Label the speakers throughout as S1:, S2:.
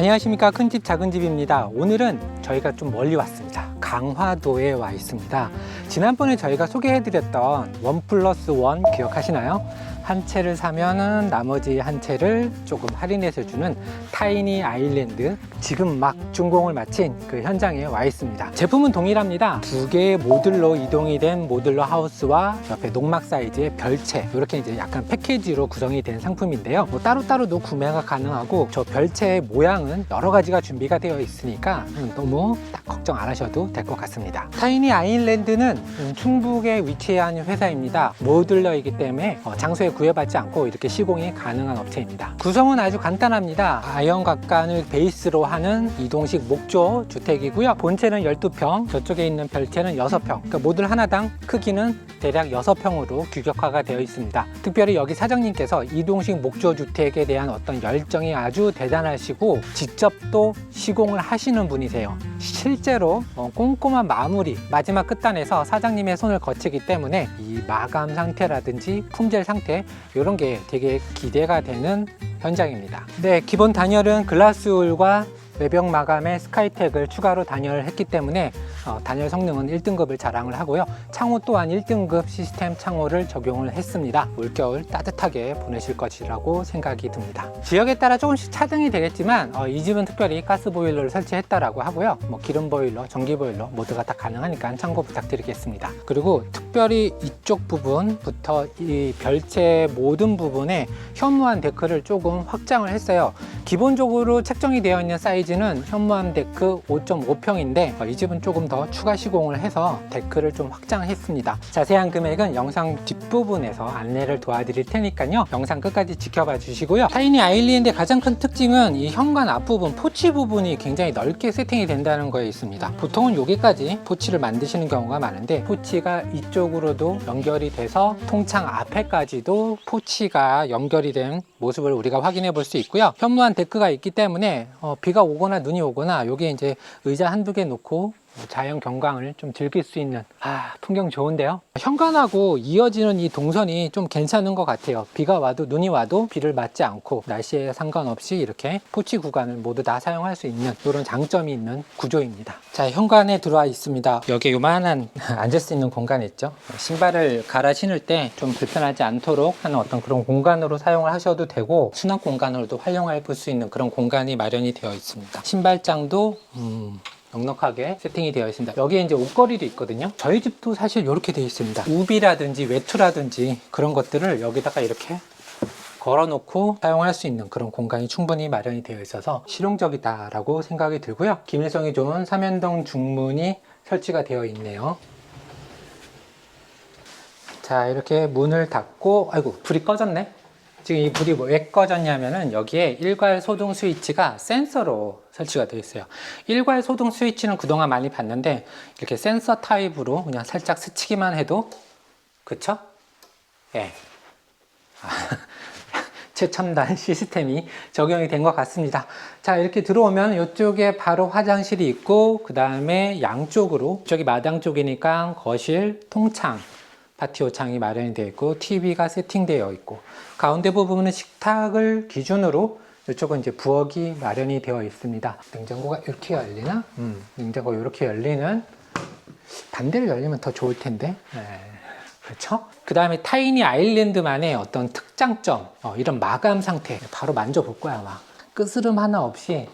S1: 안녕하십니까. 큰집 작은집입니다. 오늘은 저희가 좀 멀리 왔습니다. 강화도에 와 있습니다. 지난번에 저희가 소개해드렸던 1+1 기억하시나요? 한 채를 사면은 나머지 한 채를 조금 할인해서 주는 타이니 아일랜드, 지금 막 준공을 마친 그 현장에 와 있습니다. 제품은 동일합니다. 두 개의 모듈로 이동이 된 모듈러 하우스와 옆에 농막 사이즈의 별채, 이렇게 이제 약간 패키지로 구성이 된 상품인데요. 따로따로도 구매가 가능하고, 저 별채의 모양은 여러 가지가 준비가 되어 있으니까 너무 딱 걱정 안 하셔도 될 것 같습니다. 타이니 아일랜드는 충북에 위치한 회사입니다. 모듈러이기 때문에 장소에 구애받지 않고 이렇게 시공이 가능한 업체입니다. 구성은 아주 간단합니다. 아연각관을 베이스로 하는 이동식 목조 주택이고요. 본체는 12평, 저쪽에 있는 별채는 6평. 그러니까 모듈 하나당 크기는 대략 6평으로 규격화가 되어 있습니다. 특별히 여기 사장님께서 이동식 목조 주택에 대한 어떤 열정이 아주 대단하시고 직접 또 시공을 하시는 분이세요. 실제로 꼼꼼한 마무리, 마지막 끝단에서 사장님의 손을 거치기 때문에 이 마감 상태라든지 품질 상태, 이런 게 되게 기대가 되는 현장입니다. 네, 기본 단열은 글라스울과 외벽 마감에 스카이텍을 추가로 단열을 했기 때문에 단열 성능은 1등급을 자랑을 하고요. 창호 또한 1등급 시스템 창호를 적용을 했습니다. 올겨울 따뜻하게 보내실 것이라고 생각이 듭니다. 지역에 따라 조금씩 차등이 되겠지만 이 집은 특별히 가스 보일러를 설치했다라고 하고요. 기름 보일러, 전기 보일러 모두가 다 가능하니까 참고 부탁드리겠습니다. 그리고 특별히 이쪽 부분부터 이 별채 모든 부분에 현무암 데크를 조금 확장을 했어요. 기본적으로 책정이 되어 있는 사이즈는 현무암 데크 5.5평인데 이 집은 조금 더 추가 시공을 해서 데크를 좀 확장했습니다. 자세한 금액은 영상 뒷부분에서 안내를 도와드릴 테니까요. 영상 끝까지 지켜봐 주시고요. 타이니 아일랜드의 가장 큰 특징은 이 현관 앞부분, 포치 부분이 굉장히 넓게 세팅이 된다는 거에 있습니다. 보통은 여기까지 포치를 만드시는 경우가 많은데 포치가 이쪽으로도 연결이 돼서 통창 앞에까지도 포치가 연결이 된 모습을 우리가 확인해 볼 수 있고요. 현무암 데크가 있기 때문에 비가 오거나 눈이 오거나 여기에 이제 의자 한두 개 놓고 자연 경광을 좀 즐길 수 있는 풍경 좋은데요. 현관하고 이어지는 이 동선이 좀 괜찮은 것 같아요. 비가 와도 눈이 와도 비를 맞지 않고 날씨에 상관없이 이렇게 포치 구간을 모두 다 사용할 수 있는 이런 장점이 있는 구조입니다. 자, 현관에 들어와 있습니다. 여기에 요만한 앉을 수 있는 공간이 있죠. 신발을 갈아 신을 때 좀 불편하지 않도록 하는 어떤 그런 공간으로 사용을 하셔도 되고, 수납 공간으로도 활용해 볼 수 있는 그런 공간이 마련이 되어 있습니다. 신발장도 넉넉하게 세팅이 되어 있습니다. 여기에 이제 옷걸이도 있거든요. 저희 집도 사실 이렇게 되어 있습니다. 우비라든지 외투라든지 그런 것들을 여기다가 이렇게 걸어 놓고 사용할 수 있는 그런 공간이 충분히 마련이 되어 있어서 실용적이다라고 생각이 들고요. 기밀성이 좋은 삼연동 중문이 설치가 되어 있네요. 자, 이렇게 문을 닫고, 아이고, 불이 꺼졌네. 지금 이 불이 왜 꺼졌냐면은 여기에 일괄 소등 스위치가 센서로 설치가 되어 있어요. 일괄 소등 스위치는 그동안 많이 봤는데 이렇게 센서 타입으로 그냥 살짝 스치기만 해도, 그쵸? 예. 최첨단 시스템이 적용이 된 것 같습니다. 자, 이렇게 들어오면 이쪽에 바로 화장실이 있고, 그 다음에 양쪽으로, 저기 마당 쪽이니까 거실, 통창, 파티오 창이 마련이 되어 있고, TV가 세팅되어 있고, 가운데 부분은 식탁을 기준으로 이쪽은 이제 부엌이 마련이 되어 있습니다. 냉장고가 이렇게 열리나? 냉장고 이렇게 열리는, 반대로 열리면 더 좋을 텐데. 네. 그렇죠? 그 다음에 타이니 아일랜드만의 어떤 특장점, 이런 마감 상태 바로 만져볼 거야. 막 끄스름 하나 없이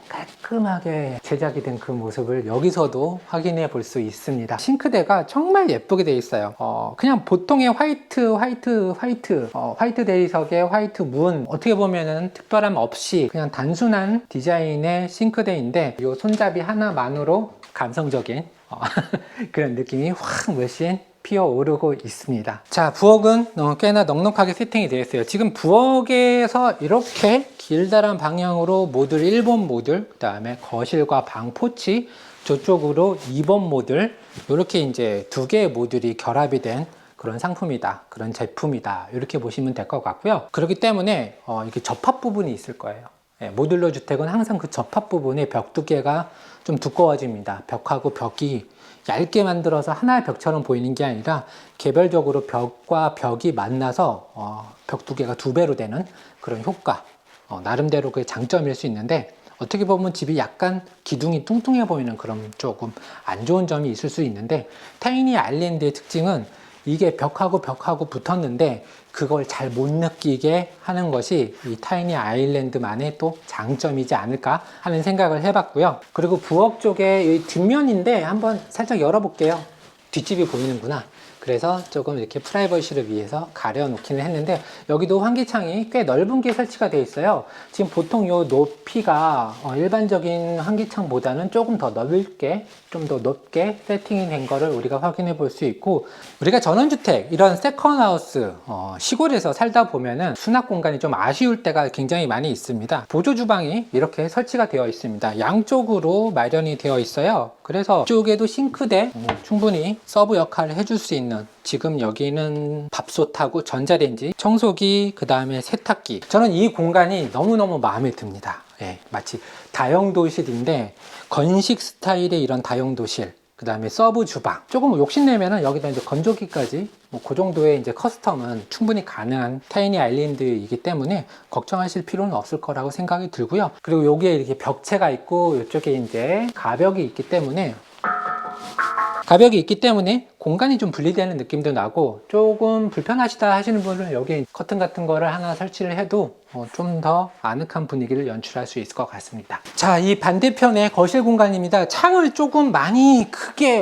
S1: 깔끔하게 제작이 된 그 모습을 여기서도 확인해 볼 수 있습니다. 싱크대가 정말 예쁘게 되어 있어요. 그냥 보통의 화이트 대리석의 화이트 문, 어떻게 보면은 특별함 없이 그냥 단순한 디자인의 싱크대인데 이 손잡이 하나만으로 감성적인 그런 느낌이 확 물씬 피어오르고 있습니다. 자, 부엌은 꽤나 넉넉하게 세팅이 되어 있어요. 지금 부엌에서 이렇게 길다란 방향으로 모듈 1번 모듈, 그 다음에 거실과 방 포치, 저쪽으로 2번 모듈, 이렇게 이제 두 개의 모듈이 결합이 된 그런 상품이다, 그런 제품이다, 이렇게 보시면 될 것 같고요. 그렇기 때문에 이렇게 접합 부분이 있을 거예요. 모듈러 주택은 항상 그 접합 부분에 벽 두께가 좀 두꺼워집니다. 벽하고 벽이 얇게 만들어서 하나의 벽처럼 보이는 게 아니라 개별적으로 벽과 벽이 만나서 벽 두께가 2배로 되는 그런 효과, 나름대로 그게 장점일 수 있는데 어떻게 보면 집이 약간 기둥이 뚱뚱해 보이는 그런 조금 안 좋은 점이 있을 수 있는데, 타이니 아일랜드의 특징은 이게 벽하고 붙었는데 그걸 잘 못 느끼게 하는 것이 이 타이니 아일랜드만의 또 장점이지 않을까 하는 생각을 해봤고요. 그리고 부엌 쪽에 이 뒷면인데 한번 살짝 열어볼게요. 뒷집이 보이는구나. 그래서 조금 이렇게 프라이버시를 위해서 가려놓기는 했는데, 여기도 환기창이 꽤 넓은 게 설치가 되어 있어요. 지금 보통 요 높이가 일반적인 환기창보다는 조금 더 넓게, 좀 더 높게 세팅이 된 거를 우리가 확인해 볼 수 있고, 우리가 전원주택, 이런 세컨하우스, 시골에서 살다 보면은 수납 공간이 좀 아쉬울 때가 굉장히 많이 있습니다. 보조 주방이 이렇게 설치가 되어 있습니다. 양쪽으로 마련이 되어 있어요. 그래서 이쪽에도 싱크대 충분히 서브 역할을 해줄 수 있는, 지금 여기는 밥솥하고 전자레인지, 청소기, 그 다음에 세탁기. 저는 이 공간이 너무너무 마음에 듭니다. 예, 마치 다용도실인데 건식 스타일의 이런 다용도실, 그 다음에 서브 주방. 조금 욕심내면은 여기다 이제 건조기까지, 그 정도의 이제 커스텀은 충분히 가능한 타이니 아일랜드이기 때문에 걱정하실 필요는 없을 거라고 생각이 들고요. 그리고 여기에 이렇게 벽체가 있고 이쪽에 이제 가벽이 있기 때문에 공간이 좀 분리되는 느낌도 나고, 조금 불편하시다 하시는 분은 여기 커튼 같은 거를 하나 설치를 해도 좀 더 아늑한 분위기를 연출할 수 있을 것 같습니다. 자, 이 반대편에 거실 공간입니다. 창을 조금 많이 크게,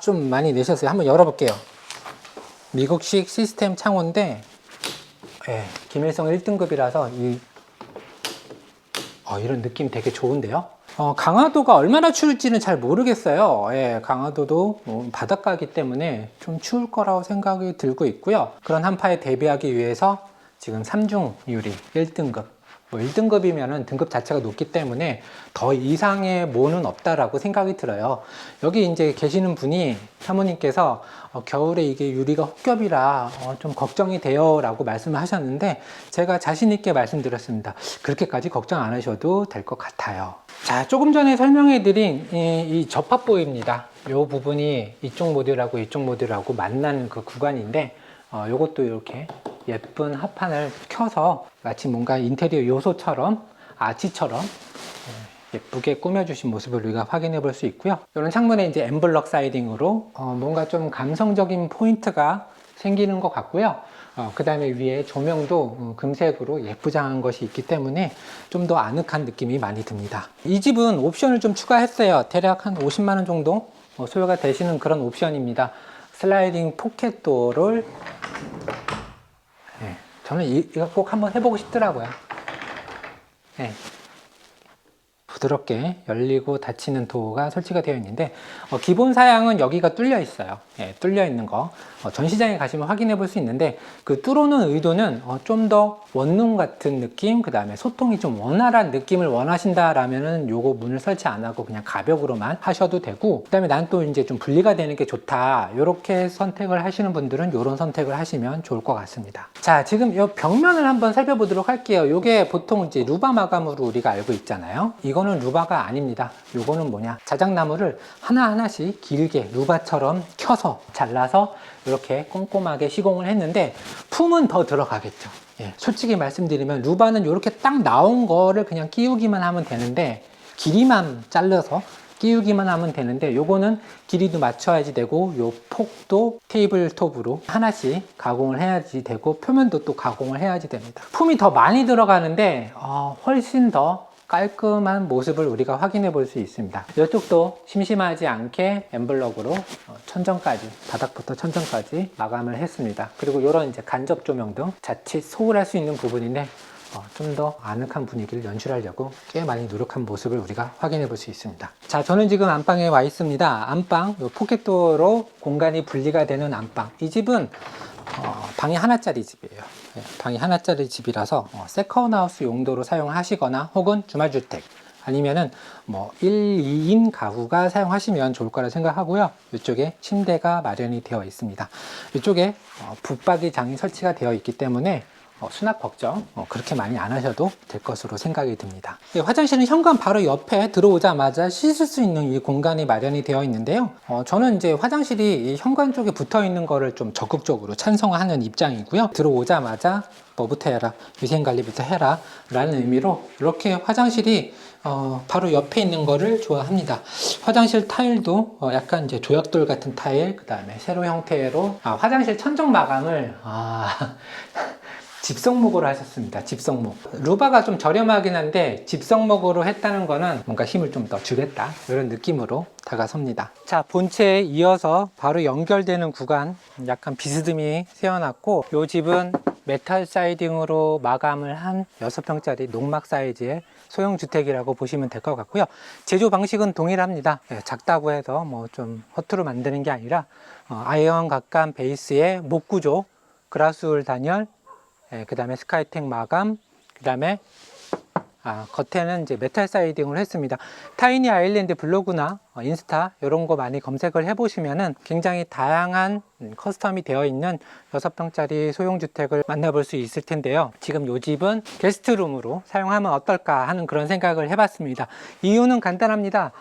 S1: 좀 많이 내셨어요. 한번 열어볼게요. 미국식 시스템 창호인데, 예, 기밀성 1등급이라서 이런 느낌 되게 좋은데요. 강화도가 얼마나 추울지는 잘 모르겠어요. 예, 강화도도 바닷가이기 때문에 좀 추울 거라고 생각이 들고 있고요. 그런 한파에 대비하기 위해서 지금 3중 유리 1등급, 1등급이면 등급 자체가 높기 때문에 더 이상의 뭐는 없다라고 생각이 들어요. 여기 이제 계시는 분이, 사모님께서 겨울에 이게 유리가 혹겹이라 좀 걱정이 돼요 라고 말씀을 하셨는데, 제가 자신 있게 말씀드렸습니다. 그렇게까지 걱정 안 하셔도 될 것 같아요. 자, 조금 전에 설명해 드린 이 접합부입니다. 이 부분이 이쪽 모듈하고 이쪽 모듈하고 만나는 그 구간인데, 이것도 이렇게 예쁜 합판을 켜서 마치 뭔가 인테리어 요소처럼, 아치처럼 예쁘게 꾸며주신 모습을 우리가 확인해 볼 수 있고요. 이런 창문에 이제 엠블럭 사이딩으로 뭔가 좀 감성적인 포인트가 생기는 것 같고요. 그 다음에 위에 조명도 금색으로 예쁘장한 것이 있기 때문에 좀 더 아늑한 느낌이 많이 듭니다. 이 집은 옵션을 좀 추가했어요. 대략 한 50만 원 정도 소요가 되시는 그런 옵션입니다. 슬라이딩 포켓도어를, 저는 이거 꼭 한번 해보고 싶더라고요. 네. 부드럽게 열리고 닫히는 도어가 설치가 되어 있는데, 기본 사양은 여기가 뚫려 있어요. 예, 뚫려 있는 거 전시장에 가시면 확인해 볼 수 있는데, 그 뚫어놓은 의도는 좀 더 원룸 같은 느낌, 그 다음에 소통이 좀 원활한 느낌을 원하신다라면은 요거 문을 설치 안 하고 그냥 가벽으로만 하셔도 되고, 그 다음에 난 또 이제 좀 분리가 되는 게 좋다, 이렇게 선택을 하시는 분들은 이런 선택을 하시면 좋을 것 같습니다. 자, 지금 이 벽면을 한번 살펴보도록 할게요. 요게 보통 이제 루바 마감으로 우리가 알고 있잖아요. 이거는 루바가 아닙니다. 요거는 뭐냐, 자작나무를 하나하나씩 길게 루바처럼 켜서 잘라서 이렇게 꼼꼼하게 시공을 했는데, 품은 더 들어가겠죠. 예, 솔직히 말씀드리면 루바는 이렇게 딱 나온 거를 그냥 끼우기만 하면 되는데, 길이만 잘라서 끼우기만 하면 되는데, 요거는 길이도 맞춰야지 되고, 요 폭도 테이블톱으로 하나씩 가공을 해야지 되고, 표면도 또 가공을 해야지 됩니다. 품이 더 많이 들어가는데 훨씬 더 깔끔한 모습을 우리가 확인해 볼 수 있습니다. 이쪽도 심심하지 않게 엠블럭으로 천정까지, 바닥부터 천정까지 마감을 했습니다. 그리고 이런 이제 간접 조명 등 자칫 소홀할 수 있는 부분인데 좀 더 아늑한 분위기를 연출하려고 꽤 많이 노력한 모습을 우리가 확인해 볼 수 있습니다. 자, 저는 지금 안방에 와 있습니다. 안방, 포켓도어로 공간이 분리가 되는 안방. 이 집은 방이 하나짜리 집이에요. 방이 하나짜리 집이라서 세컨하우스 용도로 사용하시거나, 혹은 주말주택, 아니면은 1, 2인 가구가 사용하시면 좋을 거라 생각하고요. 이쪽에 침대가 마련이 되어 있습니다. 이쪽에 붙박이 장이 설치가 되어 있기 때문에 수납 걱정 그렇게 많이 안 하셔도 될 것으로 생각이 듭니다. 화장실은 현관 바로 옆에 들어오자마자 씻을 수 있는 이 공간이 마련이 되어 있는데요. 저는 이제 화장실이 현관 쪽에 붙어 있는 거를 좀 적극적으로 찬성하는 입장이고요. 들어오자마자 뭐부터 해라, 위생관리부터 해라 라는 의미로 이렇게 화장실이 바로 옆에 있는 거를 좋아합니다. 화장실 타일도 약간 이제 조약돌 같은 타일, 그 다음에 세로 형태로 화장실 천정 마감을 집성목으로 하셨습니다. 집성목. 루바가 좀 저렴하긴 한데 집성목으로 했다는 거는 뭔가 힘을 좀 더 주겠다 이런 느낌으로 다가섭니다. 자, 본체에 이어서 바로 연결되는 구간 약간 비스듬히 세워놨고, 이 집은 메탈 사이딩으로 마감을 한 6평짜리 농막 사이즈의 소형 주택이라고 보시면 될 것 같고요. 제조 방식은 동일합니다. 작다고 해서 뭐 좀 허투루 만드는 게 아니라 아이언 각감 베이스의 목 구조, 그라스울 단열, 그 다음에 스카이텍 마감, 그 다음에 겉에는 이제 메탈 사이딩을 했습니다. 타이니 아일랜드 블로그나 인스타 이런 거 많이 검색을 해보시면은 굉장히 다양한 커스텀이 되어 있는 6평짜리 소형주택을 만나볼 수 있을 텐데요. 지금 이 집은 게스트룸으로 사용하면 어떨까 하는 그런 생각을 해봤습니다. 이유는 간단합니다.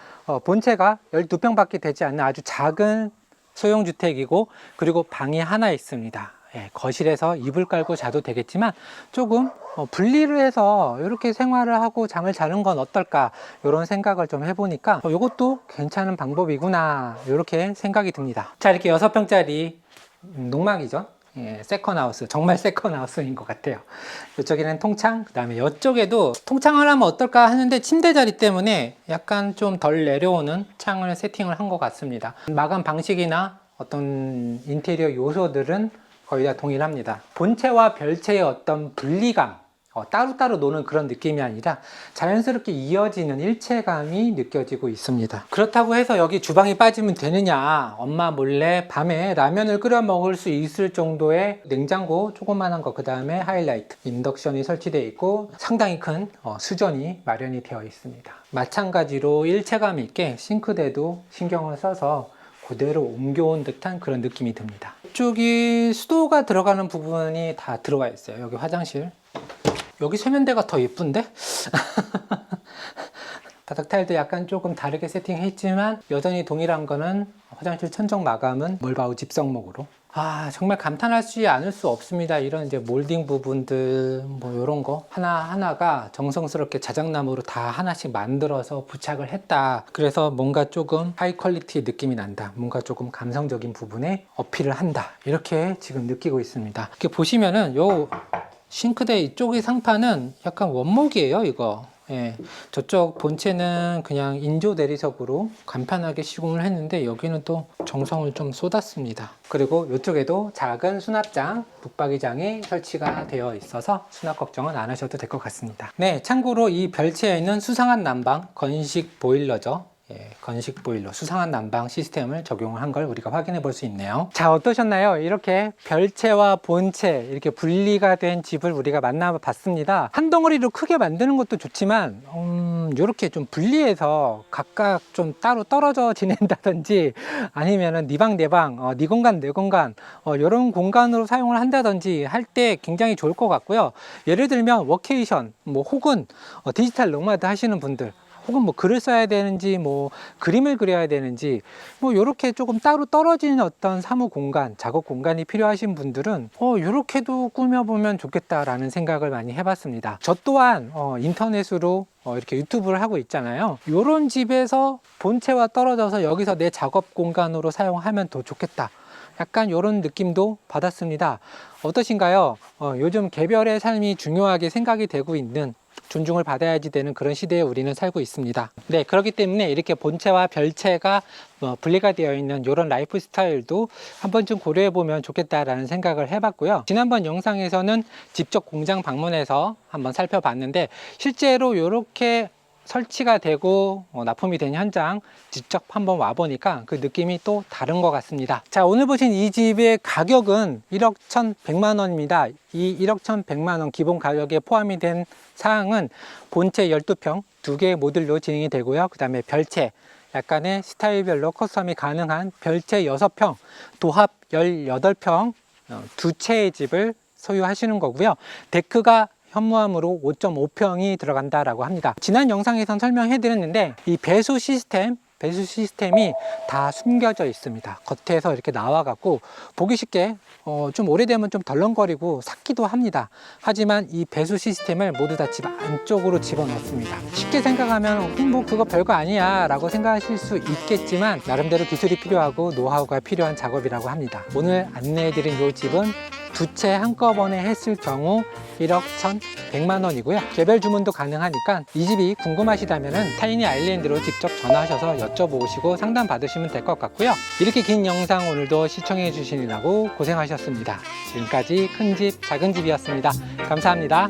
S1: 본체가 12평밖에 되지 않는 아주 작은 소형주택이고, 그리고 방이 하나 있습니다. 거실에서 이불 깔고 자도 되겠지만 조금 분리를 해서 이렇게 생활을 하고 잠을 자는 건 어떨까, 이런 생각을 좀 해보니까 이것도 괜찮은 방법이구나 이렇게 생각이 듭니다. 자, 이렇게 6평짜리 농막이죠. 세컨하우스, 정말 세컨하우스인 것 같아요. 이쪽에는 통창, 그 다음에 이쪽에도 통창을 하면 어떨까 하는데 침대 자리 때문에 약간 좀 덜 내려오는 창을 세팅을 한 것 같습니다. 마감 방식이나 어떤 인테리어 요소들은 거의 다 동일합니다. 본체와 별체의 어떤 분리감, 따로따로 노는 그런 느낌이 아니라 자연스럽게 이어지는 일체감이 느껴지고 있습니다. 그렇다고 해서 여기 주방이 빠지면 되느냐, 엄마 몰래 밤에 라면을 끓여 먹을 수 있을 정도의 냉장고 조그만한 거, 그 다음에 하이라이트 인덕션이 설치되어 있고 상당히 큰 수전이 마련이 되어 있습니다. 마찬가지로 일체감 있게 싱크대도 신경을 써서 그대로 옮겨온 듯한 그런 느낌이 듭니다. 이쪽이 수도가 들어가는 부분이 다 들어가 있어요. 여기 화장실. 여기 세면대가 더 예쁜데? 바닥 타일도 약간 조금 다르게 세팅했지만 여전히 동일한 거는 화장실 천정 마감은 몰바우 집성목으로. 정말 감탄하지 않을 수 없습니다. 이런 이제 몰딩 부분들 뭐 이런 거 하나하나가 정성스럽게 자작나무로 다 하나씩 만들어서 부착을 했다. 그래서 뭔가 조금 하이 퀄리티 느낌이 난다. 뭔가 조금 감성적인 부분에 어필을 한다. 이렇게 지금 느끼고 있습니다. 이렇게 보시면은 요 싱크대 이쪽의 상판은 약간 원목이에요, 이거. 저쪽 본체는 그냥 인조 대리석으로 간편하게 시공을 했는데 여기는 또 정성을 좀 쏟았습니다. 그리고 이쪽에도 작은 수납장, 붙박이장이 설치가 되어 있어서 수납 걱정은 안 하셔도 될 것 같습니다. 참고로 이 별채에 있는 수상한 난방 건식 보일러죠. 건식 보일러, 수상한 난방 시스템을 적용을 한 걸 우리가 확인해 볼 수 있네요. 자, 어떠셨나요? 이렇게 별채와 본채 이렇게 분리가 된 집을 우리가 만나봤습니다. 한 덩어리로 크게 만드는 것도 좋지만 이렇게 좀 분리해서 각각 좀 따로 떨어져 지낸다든지, 아니면은 네 방 내 방, 네 공간 내 공간 이런 공간으로 사용을 한다든지 할 때 굉장히 좋을 것 같고요. 예를 들면 워케이션 혹은 디지털 노마드 하시는 분들, 혹은 뭐 글을 써야 되는지 뭐 그림을 그려야 되는지 이렇게 조금 따로 떨어지는 어떤 사무 공간, 작업 공간이 필요하신 분들은 이렇게도 꾸며보면 좋겠다라는 생각을 많이 해봤습니다. 저 또한 인터넷으로 이렇게 유튜브를 하고 있잖아요. 이런 집에서 본체와 떨어져서 여기서 내 작업 공간으로 사용하면 더 좋겠다, 약간 이런 느낌도 받았습니다. 어떠신가요? 요즘 개별의 삶이 중요하게 생각이 되고 있는, 존중을 받아야지 되는 그런 시대에 우리는 살고 있습니다. 그렇기 때문에 이렇게 본체와 별체가 분리가 되어 있는 이런 라이프 스타일도 한 번쯤 고려해 보면 좋겠다라는 생각을 해봤고요. 지난번 영상에서는 직접 공장 방문해서 한번 살펴봤는데, 실제로 이렇게 설치가 되고 납품이 된 현장 직접 한번 와보니까 그 느낌이 또 다른 것 같습니다. 자, 오늘 보신 이 집의 가격은 1억 1,100만 원입니다. 이 1억 1,100만 원 기본 가격에 포함이 된 사항은 본체 12평 2개의 모듈로 진행이 되고요. 그 다음에 별채, 약간의 스타일별로 커스텀이 가능한 별채 6평, 도합 18평 두 채의 집을 소유하시는 거고요. 데크가 현무암으로 5.5평이 들어간다라고 합니다. 지난 영상에선 설명해 드렸는데 이 배수 시스템이 다 숨겨져 있습니다. 겉에서 이렇게 나와 갖고 보기 쉽게 좀 오래되면 좀 덜렁거리고 삭기도 합니다. 하지만 이 배수 시스템을 모두 다 집 안쪽으로 집어넣습니다. 쉽게 생각하면 뭐 그거 별거 아니야 라고 생각하실 수 있겠지만 나름대로 기술이 필요하고 노하우가 필요한 작업이라고 합니다. 오늘 안내해 드린 이 집은 두 채 한꺼번에 했을 경우 1억 1,100만 원이고요. 개별 주문도 가능하니까 이 집이 궁금하시다면 타이니 아일랜드로 직접 전화하셔서 여쭤보시고 상담 받으시면 될 것 같고요. 이렇게 긴 영상 오늘도 시청해 주시느라고 고생하셨습니다. 지금까지 큰집 작은집이었습니다. 감사합니다.